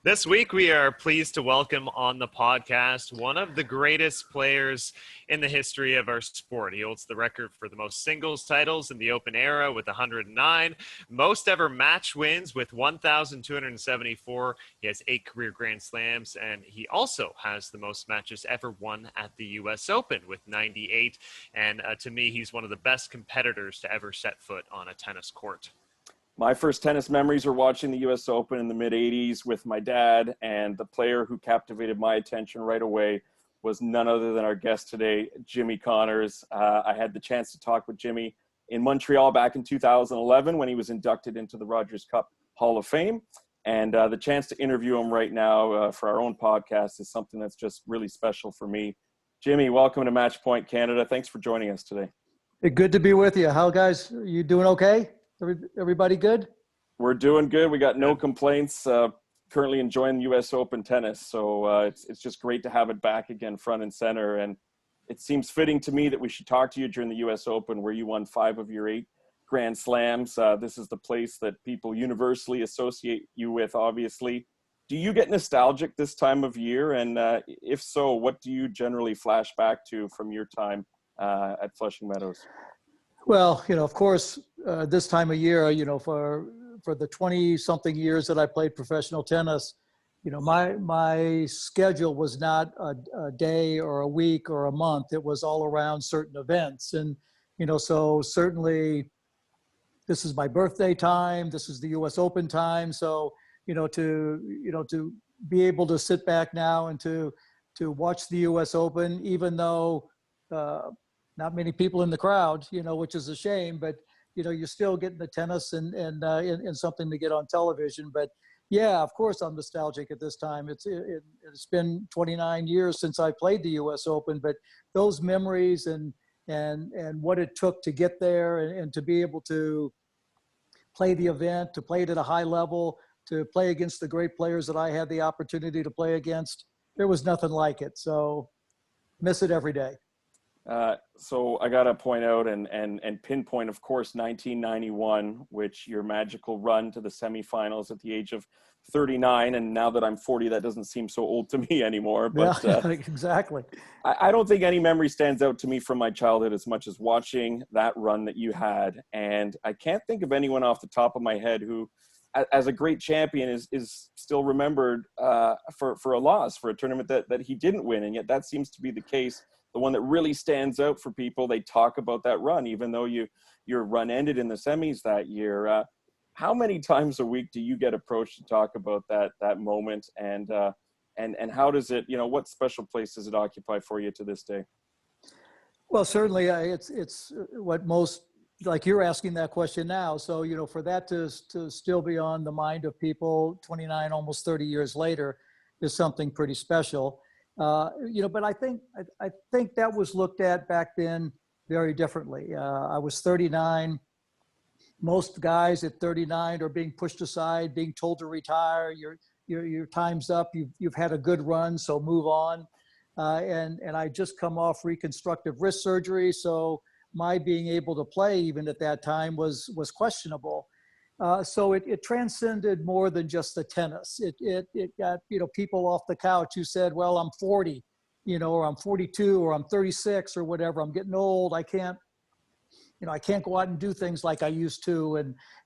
This week, we are pleased to welcome on the podcast one of the greatest players in the history of our sport. He holds the record for the most singles titles in the Open era with 109, most ever match wins with 1,274. He has 8 career Grand Slams, and he also has the most matches ever won at the U.S. Open with 98. And to me, he's one of the best competitors to ever set foot on a tennis court. My first tennis memories were watching the U.S. Open in the mid-'80s with my dad, and the player who captivated my attention right away was none other than our guest today, Jimmy Connors. I had the chance to talk with Jimmy in Montreal back in 2011 when he was inducted into the Rogers Cup Hall of Fame, and the chance to interview him right now for our own podcast is something that's just really special for me. Jimmy, welcome to Match Point Canada. Thanks for joining us today. Hey, good to be with you. How guys, are you doing okay? Everybody good? We're doing good. We got no complaints. Currently enjoying U.S. Open tennis, so it's just great to have it back again, front and center. And it seems fitting to me that we should talk to you during the U.S. Open, where you won 5 of your 8 Grand Slams. This is the place that people universally associate you with, obviously. Do you get nostalgic this time of year? And if so, what do you generally flash back to from your time at Flushing Meadows? Well, of course, this time of year, for the 20-something years that I played professional tennis, my schedule was not a day or a week or a month. It was all around certain events. And, so certainly this is my birthday time. This is the U.S. Open time. So, to be able to sit back now and to watch the U.S. Open, even though not many people in the crowd, which is a shame, but, you're still getting the tennis and something to get on television. But yeah, of course I'm nostalgic at this time. It's been 29 years since I played the US Open, but those memories and what it took to get there and to be able to play the event, to play it at a high level, to play against the great players that I had the opportunity to play against, there was nothing like it. So miss it every day. So I got to point out and pinpoint, of course, 1991, which your magical run to the semifinals at the age of 39. And now that I'm 40, that doesn't seem so old to me anymore. But yeah, exactly. I don't think any memory stands out to me from my childhood as much as watching that run that you had. And I can't think of anyone off the top of my head who, as a great champion, is still remembered for a loss, for a tournament that he didn't win. And yet that seems to be the case. The one that really stands out for people, they talk about that run, even though your run ended in the semis that year. How many times a week do you get approached to talk about that moment, and how does it, what special place does it occupy for you to this day? Well, certainly it's what most, like you're asking that question now. So, for that to still be on the mind of people 29, almost 30 years later is something pretty special. But I think that was looked at back then very differently. I was 39. Most guys at 39 are being pushed aside, being told to retire. Your time's up. You've had a good run, so move on. And I just come off reconstructive wrist surgery, so my being able to play even at that time was questionable. So it transcended more than just the tennis. It got, people off the couch who said, well, I'm 40, or I'm 42, or I'm 36 or whatever. I'm getting old. I can't go out and do things like I used to.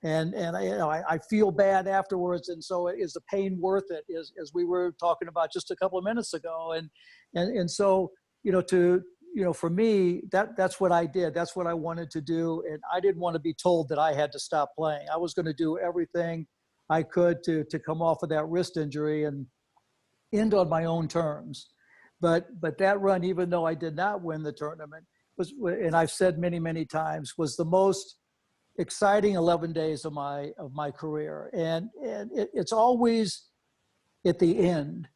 And I feel bad afterwards. And so is the pain worth it, as we were talking about just a couple of minutes ago. And so, for me, that's what I did. That's what I wanted to do. And I didn't want to be told that I had to stop playing. I was going to do everything I could to come off of that wrist injury and end on my own terms. But that run, even though I did not win the tournament, and I've said many, many times, was the most exciting 11 days of my career. And it's always at the end.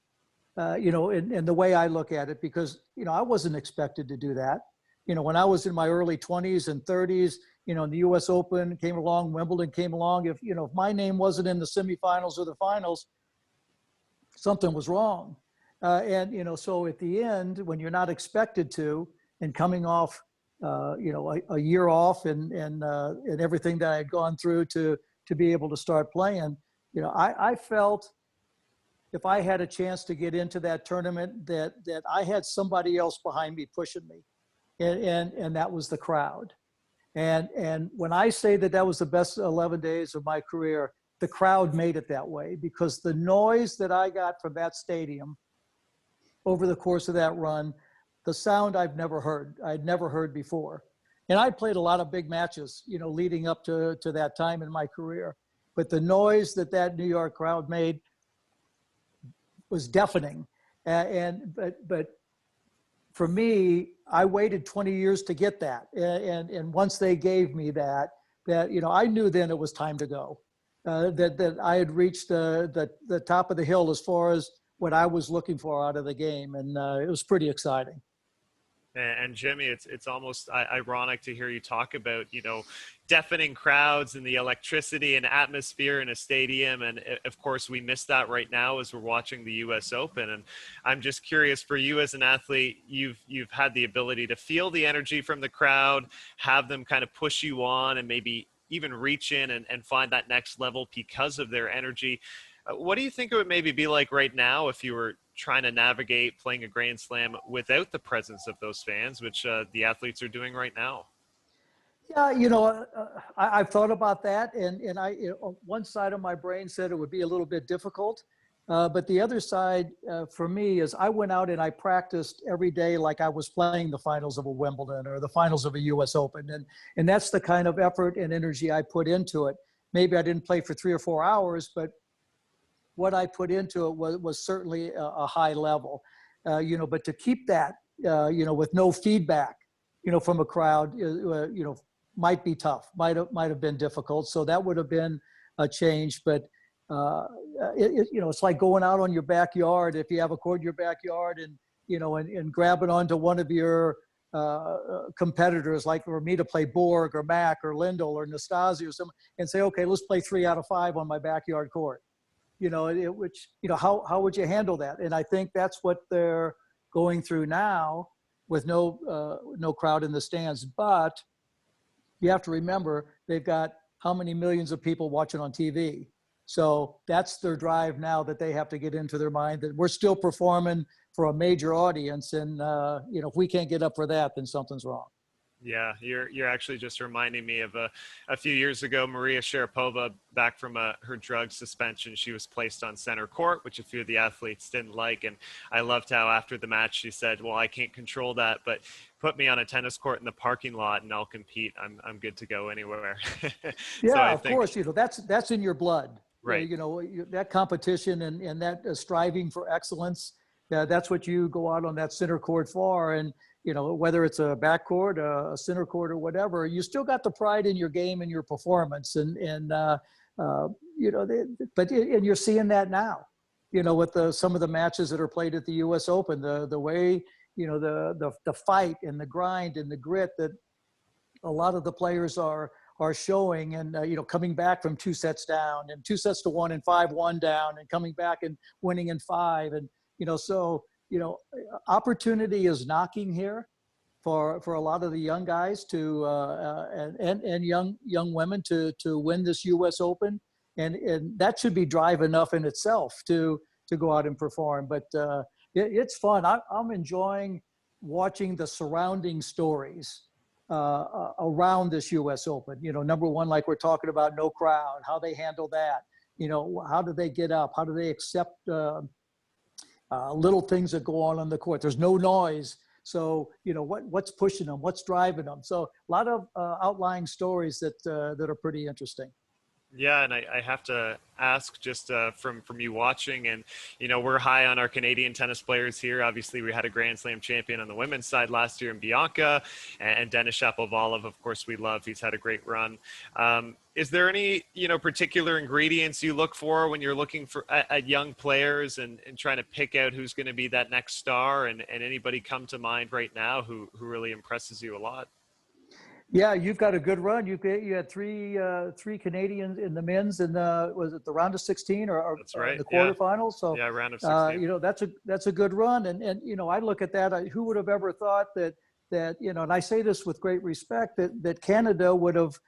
In the way I look at it, because, I wasn't expected to do that. When I was in my early 20s and 30s, the U.S. Open came along, Wimbledon came along. If my name wasn't in the semifinals or the finals, something was wrong. So at the end, when you're not expected to, and coming off, a year off and everything that I had gone through to be able to start playing, I felt if I had a chance to get into that tournament, that I had somebody else behind me pushing me, and that was the crowd. And when I say that that was the best 11 days of my career, the crowd made it that way, because the noise that I got from that stadium over the course of that run, the sound I'd never heard before. And I played a lot of big matches, leading up to that time in my career. But the noise that New York crowd made was deafening. But for me, I waited 20 years to get that. And once they gave me that, I knew then it was time to go. That I had reached the top of the hill as far as what I was looking for out of the game. And it was pretty exciting. And Jimmy, it's almost ironic to hear you talk about, deafening crowds and the electricity and atmosphere in a stadium. And of course, we miss that right now as we're watching the US Open. And I'm just curious, for you as an athlete, you've had the ability to feel the energy from the crowd, have them kind of push you on, and maybe even reach in and find that next level because of their energy. What do you think it would maybe be like right now if you were trying to navigate playing a Grand Slam without the presence of those fans, which the athletes are doing right now? Yeah, I've thought about that, and one side of my brain said it would be a little bit difficult, but the other side for me is I went out and I practiced every day like I was playing the finals of a Wimbledon or the finals of a US Open, and that's the kind of effort and energy I put into it. Maybe I didn't play for 3 or 4 hours, but what I put into it was certainly a high level, but to keep that, with no feedback, from a crowd, might be tough, might have been difficult. So that would have been a change, but it's like going out on your backyard. If you have a court in your backyard and grabbing onto one of your competitors, like for me to play Borg or Mac or Lindell or Nastasi or something, and say, okay, let's play 3 out of 5 on my backyard court. How would you handle that? And I think that's what they're going through now with no crowd in the stands. But you have to remember, they've got how many millions of people watching on TV. So that's their drive now, that they have to get into their mind that we're still performing for a major audience. And, if we can't get up for that, then something's wrong. Yeah, you're actually just reminding me of a few years ago, Maria Sharapova, back from her drug suspension. She was placed on center court, which a few of the athletes didn't like. And I loved how after the match she said, well, I can't control that, but put me on a tennis court in the parking lot and I'll compete. I'm good to go anywhere. Yeah, so of course, that's in your blood. Right. That competition and that striving for excellence, that's what you go out on that center court for. And, whether it's a back court, a center court, or whatever, you still got the pride in your game and your performance. And you're seeing that now, with some of the matches that are played at the US Open, the way, the fight and the grind and the grit that a lot of the players are showing, and, coming back from 2 sets down and 2 sets to 1 and 5-1 down and coming back and winning in 5. And, opportunity is knocking here for a lot of the young guys to and young women to win this US Open, and that should be drive enough in itself to go out and perform. But it's fun. I'm enjoying watching the surrounding stories around this US Open. Number one, like we're talking about, no crowd, how they handle that. How do they get up? How do they accept little things that go on the court? There's no noise. So, what's pushing them? What's driving them? So a lot of outlying stories that are pretty interesting. Yeah, and I have to ask, just from you watching, and we're high on our Canadian tennis players here. Obviously, we had a Grand Slam champion on the women's side last year in Bianca, and Denis Shapovalov, of course, we love. He's had a great run. Is there any particular ingredients you look for when you're looking for at young players and trying to pick out who's going to be that next star? And anybody come to mind right now who really impresses you a lot? Yeah, you've got a good run. You had three Canadians in the men's, and was it the round of 16 or That's right. The quarterfinals? So yeah, round of 16. That's a good run, and I look at that. Who would have ever thought that and I say this with great respect, that Canada would have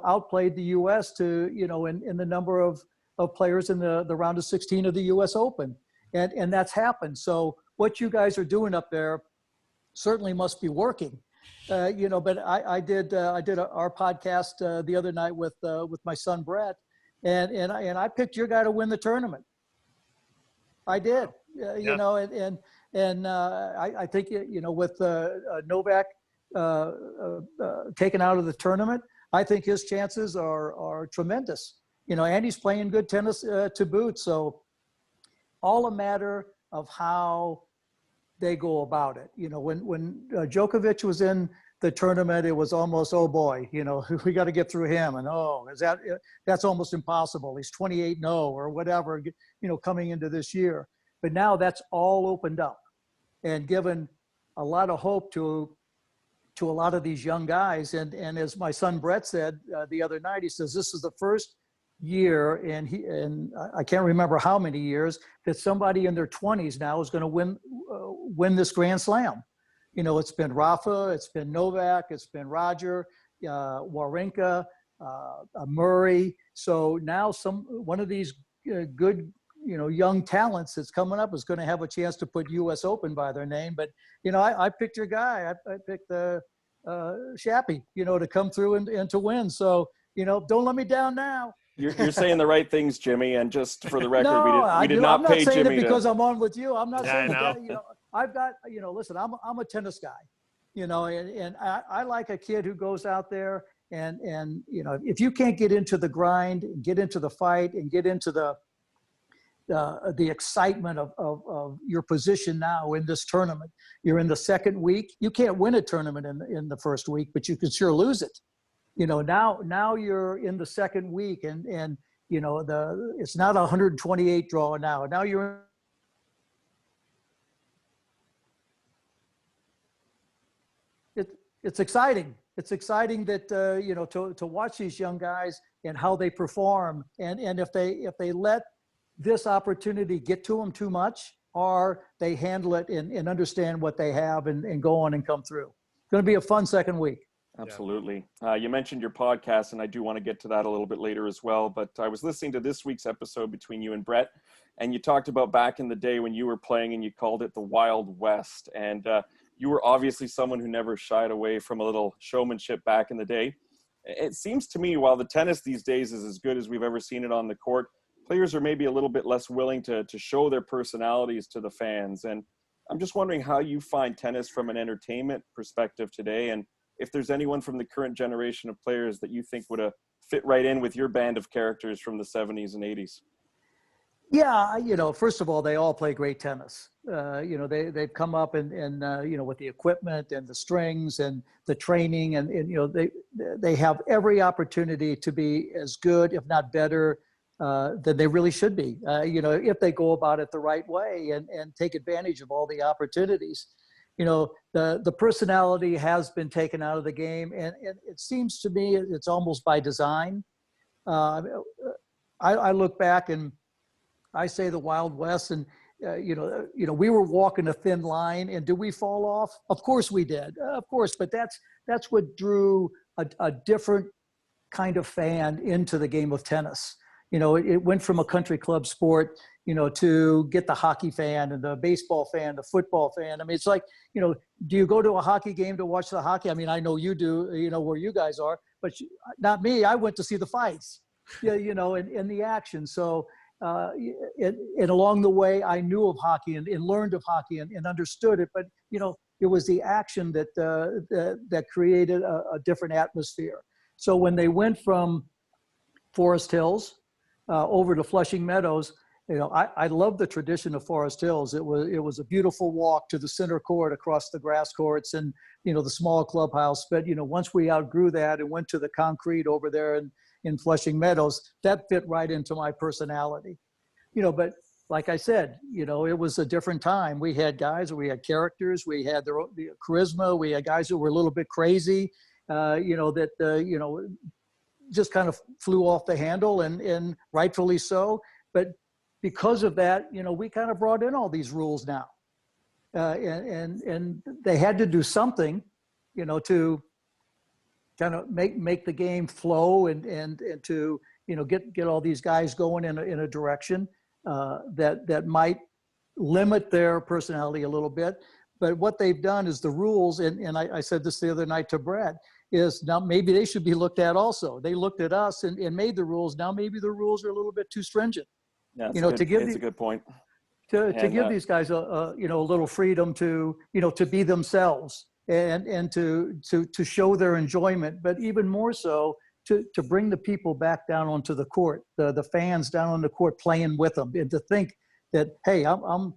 outplayed the U.S. to in the number of of players in the round of 16 of the U.S. Open. And that's happened. So what you guys are doing up there certainly must be working. But I did our podcast the other night with my son Brett, and I picked your guy to win the tournament. I did, I think with Novak taken out of the tournament, I think his chances are tremendous. And he's playing good tennis to boot. So all a matter of how they go about it. When Djokovic was in the tournament, it was almost, oh boy, we got to get through him. And that's almost impossible. He's 28-0 or whatever, coming into this year. But now that's all opened up and given a lot of hope to a lot of these young guys. And as my son Brett said the other night, he says, this is the first year, and I can't remember how many years, that somebody in their 20s now is going to win this Grand Slam. It's been Rafa, it's been Novak, it's been Roger, Wawrinka, Murray. So now one of these good, young talents that's coming up is going to have a chance to put U.S. Open by their name. But I picked your guy. I picked Shappy, to come through and to win. So don't let me down now. You're saying the right things, Jimmy. And just for the record, we did not I'm not pay saying Jimmy it because I'm on with you. I'm not saying that. I've got, listen, I'm a tennis guy, and I like a kid who goes out there and if you can't get into the grind, get into the fight, and get into the excitement of your position now in this tournament. You're in the second week. You can't win a tournament in the first week, but you can sure lose it. Now you're in the second week, and it's not a 128 draw now. Now you're it's exciting. It's exciting that to watch these young guys and how they perform, and if they let this opportunity get to them too much, or they handle it and understand what they have and go on and come through. It's going to be a fun second week. Absolutely. You mentioned your podcast, and I do want to get to that a little bit later as well. But I was listening to this week's episode between you and Brett, and you talked about back in the day when you were playing, and you called it the Wild West. And you were obviously someone who never shied away from a little showmanship back in the day. It seems to me, while the tennis these days is as good as we've ever seen it on the court, players are maybe a little bit less willing to show their personalities to the fans. And I'm just wondering how you find tennis from an entertainment perspective today, and if there's anyone from the current generation of players that you think would fit right in with your band of characters from the 70s and 80s. Yeah, first of all, they all play great tennis. They've come up and with the equipment and the strings and the training, and they have every opportunity to be as good, if not better, than they really should be. If they go about it the right way and take advantage of all the opportunities. The personality has been taken out of the game, and it seems to me it's almost by design. I look back and I say the Wild West, and we were walking a thin line, and did we fall off? Of course we did, of course. But that's what drew a different kind of fan into the game of tennis. It went from a country club sport, to get the hockey fan and the baseball fan, the football fan. I mean, it's like, do you go to a hockey game to watch the hockey? I mean, I know you do, where you guys are, but not me. I went to see the fights, and the action. So, and along the way, I knew of hockey and learned of hockey and understood it. But, it was the action that created a different atmosphere. So when they went from Forest Hills over to Flushing Meadows, I love the tradition of Forest Hills. It was a beautiful walk to the center court across the grass courts and, the small clubhouse. But, once we outgrew that and went to the concrete over there in Flushing Meadows, that fit right into my personality. But like I said, it was a different time. We had guys, we had characters, we had the charisma, we had guys who were a little bit crazy, just kind of flew off the handle, and rightfully so. But because of that, we kind of brought in all these rules now, and they had to do something, to kind of make the game flow and to get all these guys going in a direction that might limit their personality a little bit. But what they've done is the rules, and I said this the other night to Brad, is now maybe they should be looked at also. They looked at us and made the rules. Now maybe the rules are a little bit too stringent. Yeah, it's a good point. To give these guys a little freedom to be themselves and to show their enjoyment, but even more so to bring the people back down onto the court, the fans down on the court playing with them, and to think that, hey, I'm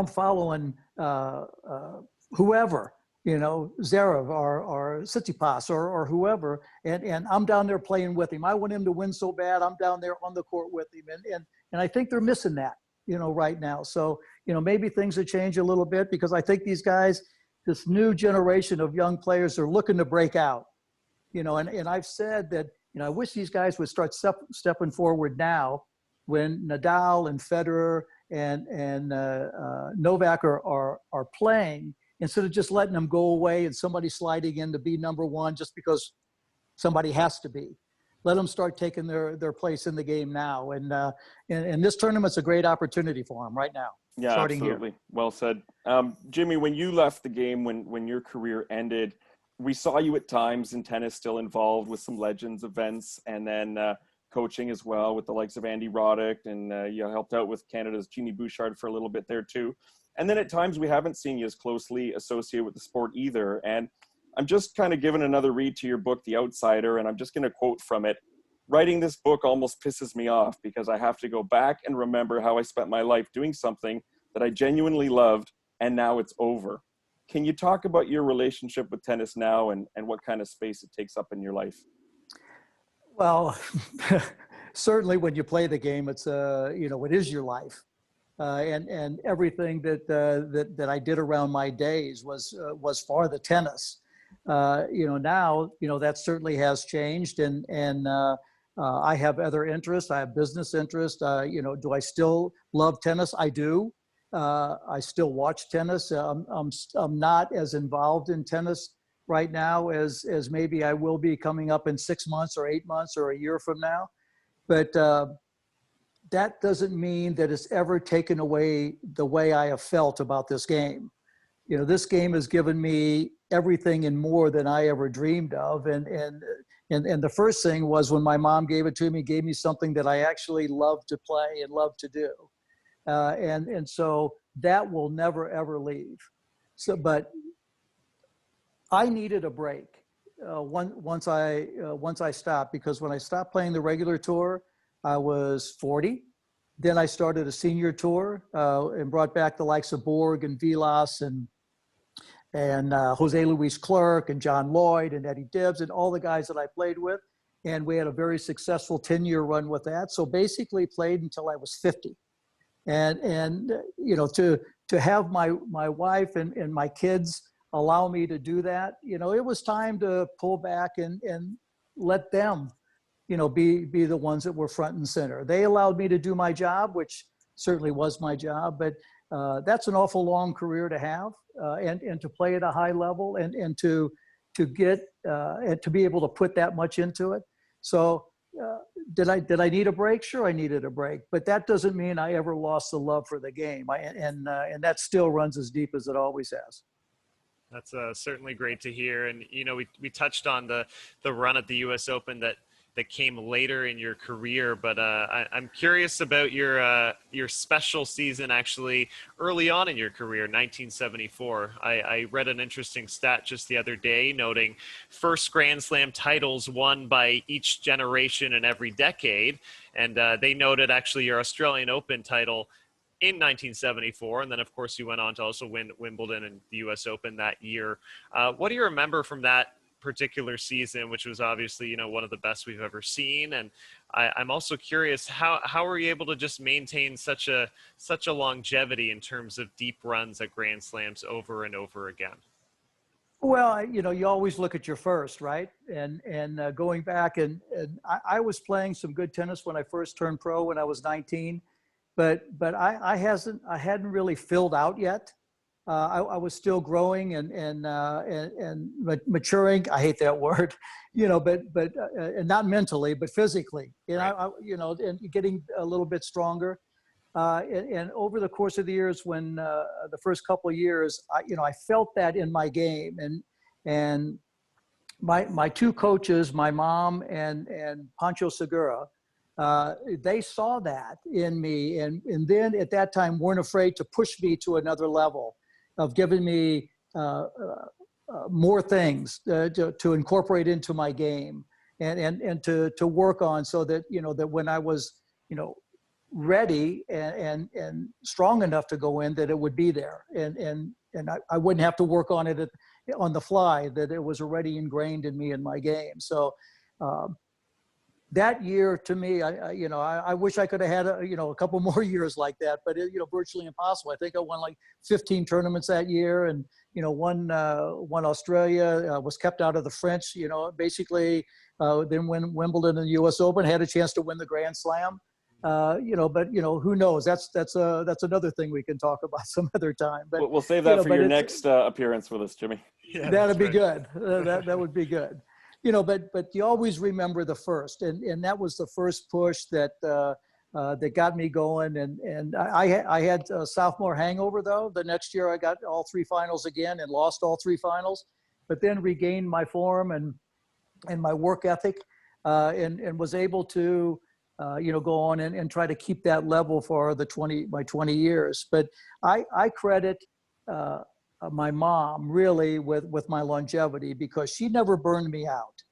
following whoever, Zverev or Tsitsipas or whoever, and I'm down there playing with him. I want him to win so bad. I'm down there on the court with him, and I think they're missing that, right now. So, maybe things have changed a little bit, because I think these guys, this new generation of young players, are looking to break out, and I've said that, I wish these guys would start stepping forward now, when Nadal and Federer and Novak are playing, instead of just letting them go away and somebody sliding in to be number one just because somebody has to be. Let them start taking their place in the game now. And this tournament's a great opportunity for them right now. Yeah, starting absolutely. Here. Well said. Jimmy, when you left the game, when your career ended, we saw you at times in tennis still involved with some Legends events, and then coaching as well with the likes of Andy Roddick, and you helped out with Canada's Jeannie Bouchard for a little bit there too. And then at times we haven't seen you as closely associated with the sport either. And I'm just kind of giving another read to your book, The Outsider, and I'm just going to quote from it. Writing this book almost pisses me off, because I have to go back and remember how I spent my life doing something that I genuinely loved, and now it's over. Can you talk about your relationship with tennis now, and what kind of space it takes up in your life? Well, certainly when you play the game, it's it is your life, and everything that I did around my days was for the tennis. Now that certainly has changed, and I have other interests. I have business interests. Do I still love tennis? I do. I still watch tennis. I'm not as involved in tennis right now as maybe I will be coming up in 6 months or 8 months or a year from now. But that doesn't mean that it's ever taken away the way I have felt about this game. This game has given me everything and more than I ever dreamed of. And the first thing was when my mom gave it to me, gave me something that I actually love to play and love to do. And so that will never, ever leave. But I needed a break once I stopped, because when I stopped playing the regular tour, I was 40. Then I started a senior tour and brought back the likes of Borg and Vilas and Jose Luis Clerc and John Lloyd and Eddie Dibbs and all the guys that I played with. And we had a very successful 10-year run with that. So basically played until I was 50. And to have my wife and my kids allow me to do that, it was time to pull back and let them, be the ones that were front and center. They allowed me to do my job, which certainly was my job, but that's an awful long career to have, and to play at a high level and to get and to be able to put that much into it. So did I need a break? Sure, I needed a break, but that doesn't mean I ever lost the love for the game. And that still runs as deep as it always has. That's certainly great to hear. And, we touched on the run at the U.S. Open that came later in your career, but I'm curious about your special season actually early on in your career, 1974. I read an interesting stat just the other day noting first Grand Slam titles won by each generation in every decade. And they noted actually your Australian Open title in 1974. And then, of course, you went on to also win Wimbledon and the U.S. Open that year. What do you remember from that particular season, which was obviously, one of the best we've ever seen? And I'm also curious, how were you able to just maintain such a longevity in terms of deep runs at Grand Slams over and over again? Well, you always look at your first, right? And going back, and I was playing some good tennis when I first turned pro when I was 19, but I hadn't really filled out yet. I was still growing and maturing. I hate that word, but and not mentally, but physically. And Right. and getting a little bit stronger. And over the course of the years, when the first couple of years, I felt that in my game, and my two coaches, my mom and Pancho Segura, they saw that in me, and then at that time weren't afraid to push me to another level of giving me more things to incorporate into my game and to work on, so that that when I was ready and strong enough to go in, that it would be there, and I wouldn't have to work on it on the fly, that it was already ingrained in me in my game. So that year, to me, I wish I could have had a couple more years like that, but virtually impossible. I think I won like 15 tournaments that year, and won Australia, was kept out of the French, basically. Then win Wimbledon and the U.S. Open, had a chance to win the Grand Slam. But who knows? That's another thing we can talk about some other time. But We'll save that for your but next appearance with us, Jimmy. Yeah, that'd be right. good. That would be good. But you always remember the first, and that was the first push that that got me going. And I had a sophomore hangover, though. The next year I got all three finals again and lost all three finals, but then regained my form and my work ethic, and was able to go on and try to keep that level for my 20 years. But I credit my mom really with my longevity, because she never burned me out.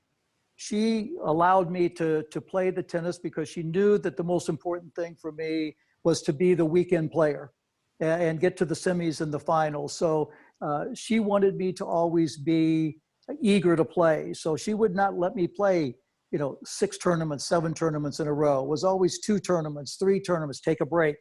She allowed me to play the tennis because she knew that the most important thing for me was to be the weekend player and get to the semis and the finals. So she wanted me to always be eager to play. So she would not let me play 6 tournaments, 7 tournaments in a row. It was always 2 tournaments, 3 tournaments, take a break.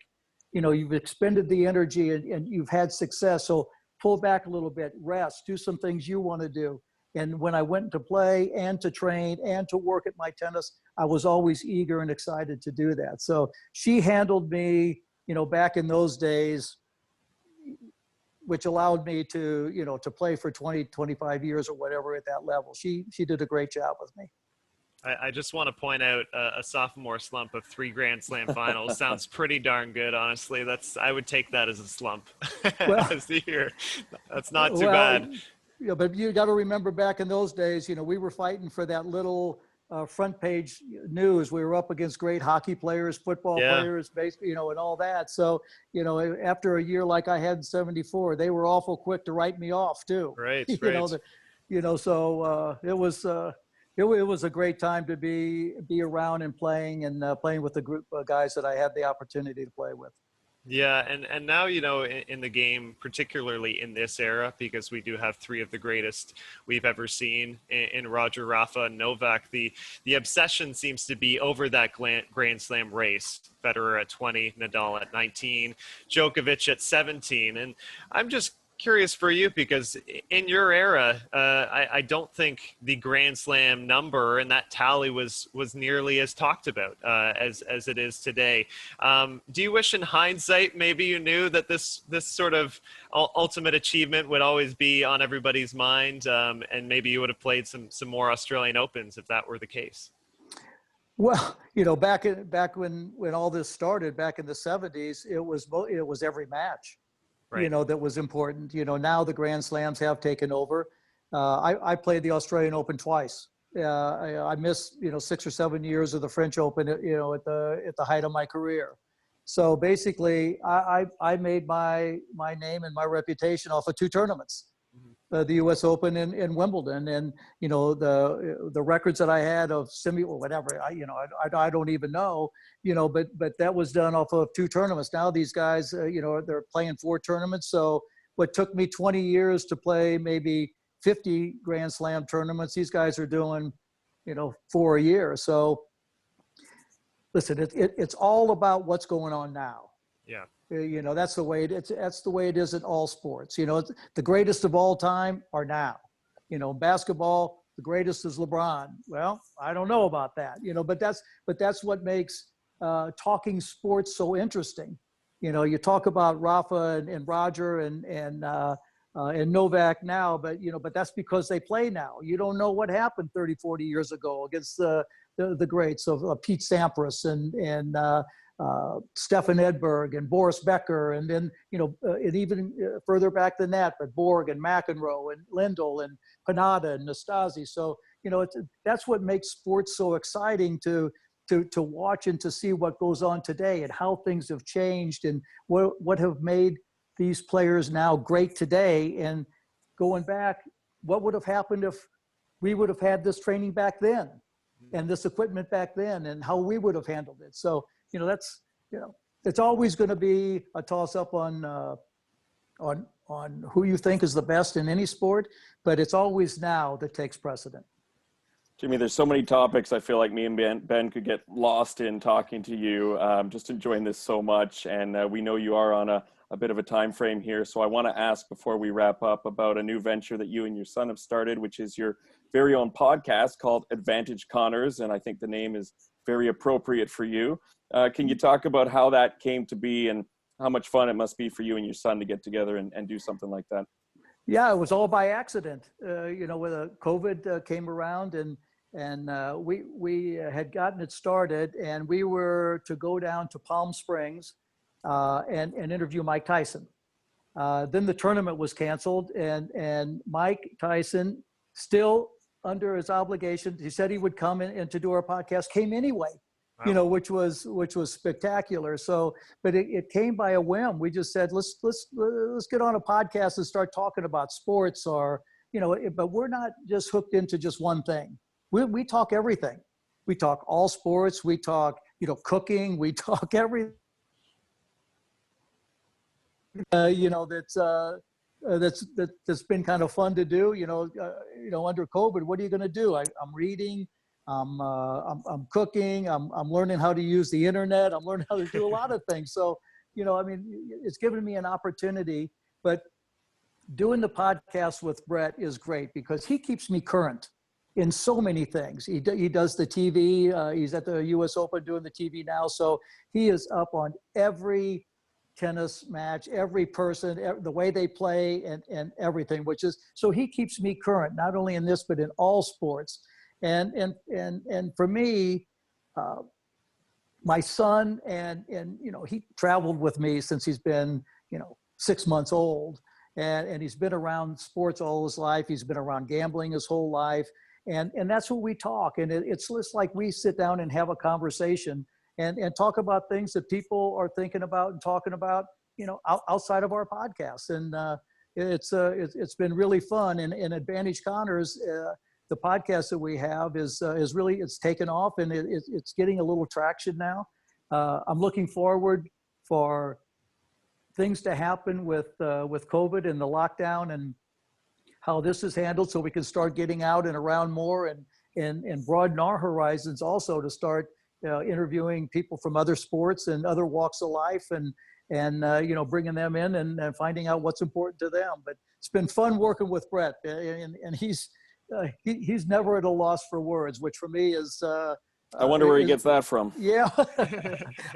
You've expended the energy and you've had success. So pull back a little bit, rest, do some things you want to do. And when I went to play and to train and to work at my tennis, I was always eager and excited to do that. So she handled me, back in those days, which allowed me to, to play for 20, 25 years or whatever at that level. She did a great job with me. I just want to point out a sophomore slump of 3 Grand Slam finals sounds pretty darn good, honestly. I would take that as a slump Well, as the year. That's not too bad. But you got to remember, back in those days, we were fighting for that little front page news. We were up against great hockey players, football players, basically, and all that. So, after a year like I had in '74, they were awful quick to write me off too. Right, So it was. It was a great time to be around and playing with the group of guys that I had the opportunity to play with. Yeah, and now, in the game, particularly in this era, because we do have 3 of the greatest we've ever seen in Roger, Rafa, and Novak, the obsession seems to be over that Grand Slam race. Federer at 20, Nadal at 19, Djokovic at 17. And I'm just curious for you, because in your era, I don't think the Grand Slam number and that tally was nearly as talked about as it is today. Do you wish in hindsight maybe you knew that this sort of ultimate achievement would always be on everybody's mind, and maybe you would have played some more Australian Opens if that were the case? Well, back when all this started back in the '70s, it was every match. Right. That was important. Now the Grand Slams have taken over. I played the Australian Open twice. I missed, 6 or 7 years of the French Open, at the height of my career. So basically, I made my name and my reputation off of 2 tournaments. The U.S. Open and Wimbledon, and the records that I had of semi or whatever, I don't even know, but that was done off of 2 tournaments. Now these guys, they're playing 4 tournaments. So what took me 20 years to play maybe 50 Grand Slam tournaments, these guys are doing, 4 a year. So listen, it's all about what's going on now. Yeah. That's the way that's the way it is in all sports. The greatest of all time are now. Basketball, the greatest is LeBron. Well, I don't know about that. But that's what makes talking sports so interesting. You know, you talk about Rafa and Roger and Novak now, but but that's because they play now. You don't know what happened 30, 40 years ago against the greats of Pete Sampras and Stefan Edberg and Boris Becker, and then and even further back than that, but Borg and McEnroe and Lindell and Panada and Nastasi. So that's what makes sports so exciting to watch and to see what goes on today and how things have changed and what have made these players now great today. And going back, what would have happened if we would have had this training back then and this equipment back then, and how we would have handled it. So that's it's always going to be a toss up on who you think is the best in any sport, but it's always now that takes precedent. Jimmy, there's so many topics I feel like me and Ben could get lost in talking to you. Just enjoying this so much. And we know you are on a bit of a time frame here. So I want to ask before we wrap up about a new venture that you and your son have started, which is your very own podcast called Advantage Connors. And I think the name is very appropriate for you. Can you talk about how that came to be and how much fun it must be for you and your son to get together and do something like that? Yeah, it was all by accident. When COVID came around and we had gotten it started, and we were to go down to Palm Springs and interview Mike Tyson. Then the tournament was canceled, and Mike Tyson, still under his obligation, he said he would come in and to do our podcast, came anyway. Wow. Which was spectacular. So, but it came by a whim. We just said, let's get on a podcast and start talking about sports, or but we're not just hooked into just one thing. We talk everything. We talk all sports. We talk cooking. We talk everything. That's been kind of fun to do. Under COVID, what are you going to do? I'm reading. I'm cooking. I'm learning how to use the internet. I'm learning how to do a lot of things. So, it's given me an opportunity. But doing the podcast with Brett is great because he keeps me current in so many things. He does the TV. He's at the U.S. Open doing the TV now. So he is up on every tennis match, every person, the way they play and everything, so he keeps me current, not only in this, but in all sports. And for me, my son and he traveled with me since he's been 6 months old, and he's been around sports all his life. He's been around gambling his whole life, and that's what we talk. And it's just like we sit down and have a conversation and talk about things that people are thinking about and talking about outside of our podcast. And it's been really fun. And Advantage Connors, the podcast that we have is really, it's taken off, and it's getting a little traction now. I'm looking forward for things to happen with COVID and the lockdown and how this is handled, so we can start getting out and around more and broaden our horizons also to start interviewing people from other sports and other walks of life and bringing them in and finding out what's important to them. But it's been fun working with Brett, and he's never at a loss for words, which for me is. I wonder where he gets that from. Yeah,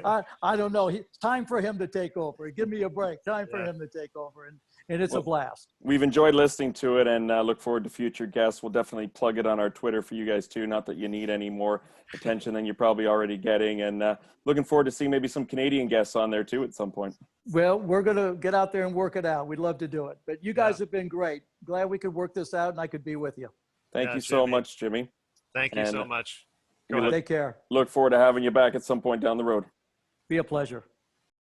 I don't know. Time for him to take over. Give me a break. Time for him to take over, and it's a blast. We've enjoyed listening to it, and look forward to future guests. We'll definitely plug it on our Twitter for you guys too. Not that you need any more attention than you're probably already getting, and looking forward to seeing maybe some Canadian guests on there too at some point. Well, we're going to get out there and work it out. We'd love to do it, but you guys have been great. Glad we could work this out, and I could be with you. Thank you so much, Jimmy. Thank you so much. Take care. Look forward to having you back at some point down the road. Be a pleasure.